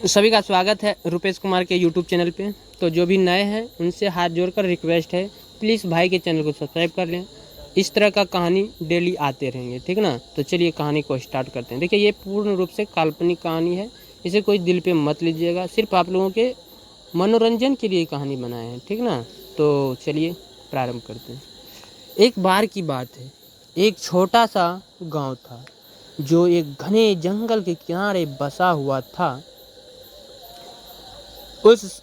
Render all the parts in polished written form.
सभी का स्वागत है रुपेश कुमार के यूट्यूब चैनल पे। तो जो भी नए हैं उनसे हाथ जोड़कर रिक्वेस्ट है, प्लीज़ भाई के चैनल को सब्सक्राइब कर लें। इस तरह का कहानी डेली आते रहेंगे, ठीक ना। तो चलिए कहानी को स्टार्ट करते हैं। देखिए, ये पूर्ण रूप से काल्पनिक कहानी है, इसे कोई दिल पे मत लीजिएगा, सिर्फ आप लोगों के मनोरंजन के लिए कहानी बनाए हैं, ठीक ना। तो चलिए प्रारंभ करते हैं। एक बार की बात है, एक छोटा सा गाँव था जो एक घने जंगल के किनारे बसा हुआ था। उस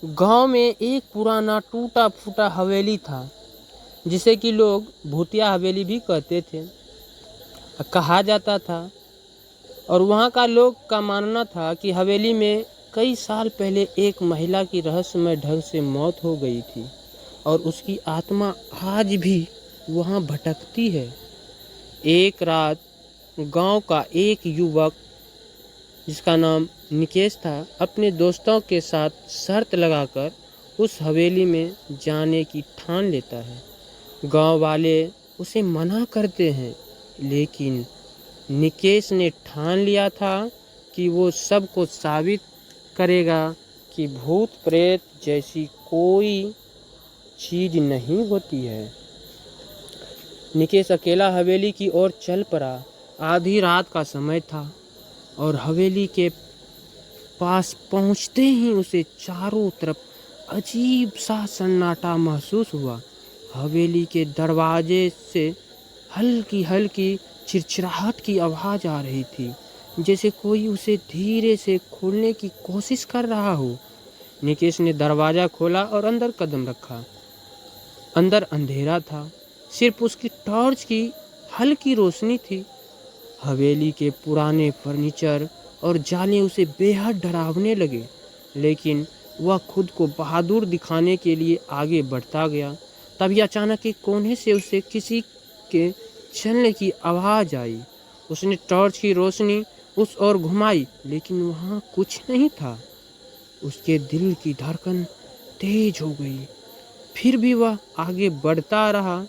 गांव में एक पुराना टूटा फूटा हवेली था, जिसे कि लोग भूतिया हवेली भी कहते थे, कहा जाता था। और वहाँ का लोग का मानना था कि हवेली में कई साल पहले एक महिला की रहस्यमय ढंग से मौत हो गई थी और उसकी आत्मा आज भी वहाँ भटकती है। एक रात गांव का एक युवक, जिसका नाम निकेश था, अपने दोस्तों के साथ शर्त लगाकर उस हवेली में जाने की ठान लेता है। गांव वाले उसे मना करते हैं, लेकिन निकेश ने ठान लिया था कि वो सबको साबित करेगा कि भूत प्रेत जैसी कोई चीज नहीं होती है। निकेश अकेला हवेली की ओर चल पड़ा। आधी रात का समय था और हवेली के पास पहुंचते ही उसे चारों तरफ अजीब सा सन्नाटा महसूस हुआ। हवेली के दरवाजे से हल्की हल्की चिरचिराहट की आवाज़ आ रही थी, जैसे कोई उसे धीरे से खोलने की कोशिश कर रहा हो। निकेश ने दरवाज़ा खोला और अंदर कदम रखा। अंदर अंधेरा था, सिर्फ उसकी टॉर्च की हल्की रोशनी थी। हवेली के पुराने फर्नीचर और जाले उसे बेहद डरावने लगे, लेकिन वह खुद को बहादुर दिखाने के लिए आगे बढ़ता गया। तभी अचानक एक कोने से उसे किसी के चलने की आवाज़ आई। उसने टॉर्च की रोशनी उस ओर घुमाई, लेकिन वहाँ कुछ नहीं था। उसके दिल की धड़कन तेज हो गई, फिर भी वह आगे बढ़ता रहा।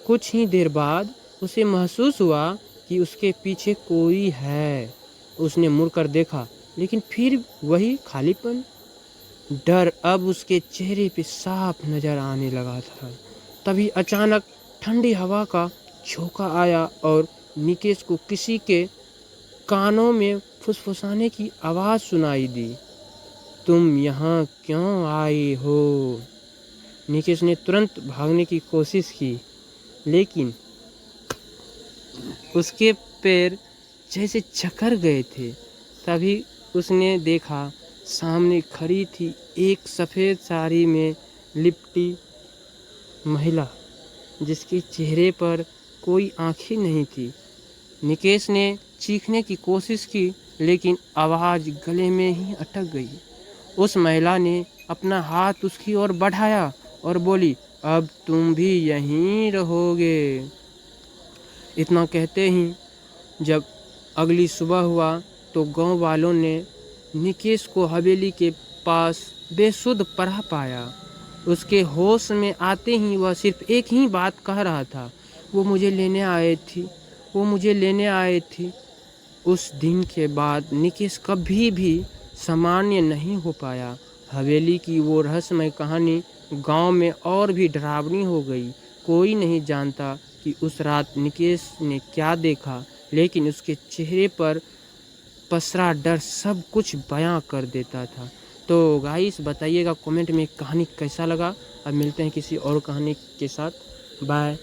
कुछ ही देर बाद उसे महसूस हुआ कि उसके पीछे कोई है। उसने मुड़कर देखा, लेकिन फिर वही खालीपन। डर अब उसके चेहरे पे साफ नजर आने लगा था। तभी अचानक ठंडी हवा का झोंका आया और निकेश को किसी के कानों में फुसफुसाने की आवाज़ सुनाई दी। तुम यहाँ क्यों आए हो? निकेश ने तुरंत भागने की कोशिश की, लेकिन उसके पैर जैसे जकड़ गए थे। तभी उसने देखा, सामने खड़ी थी एक सफ़ेद साड़ी में लिपटी महिला, जिसके चेहरे पर कोई आंखें नहीं थी। निकेश ने चीखने की कोशिश की, लेकिन आवाज़ गले में ही अटक गई। उस महिला ने अपना हाथ उसकी ओर बढ़ाया और बोली, अब तुम भी यहीं रहोगे। इतना कहते ही जब अगली सुबह हुआ तो गांव वालों ने निकेश को हवेली के पास बेसुध पड़ा पाया। उसके होश में आते ही वह सिर्फ एक ही बात कह रहा था, वो मुझे लेने आए थी, वो मुझे लेने आए थी। उस दिन के बाद निकेश कभी भी सामान्य नहीं हो पाया। हवेली की वो रहस्यमय कहानी गांव में और भी डरावनी हो गई। कोई नहीं जानता कि उस रात निकेश ने क्या देखा, लेकिन उसके चेहरे पर पसरा डर सब कुछ बयां कर देता था। तो गाइस, बताइएगा कमेंट में कहानी कैसा लगा। अब मिलते हैं किसी और कहानी के साथ। बाय।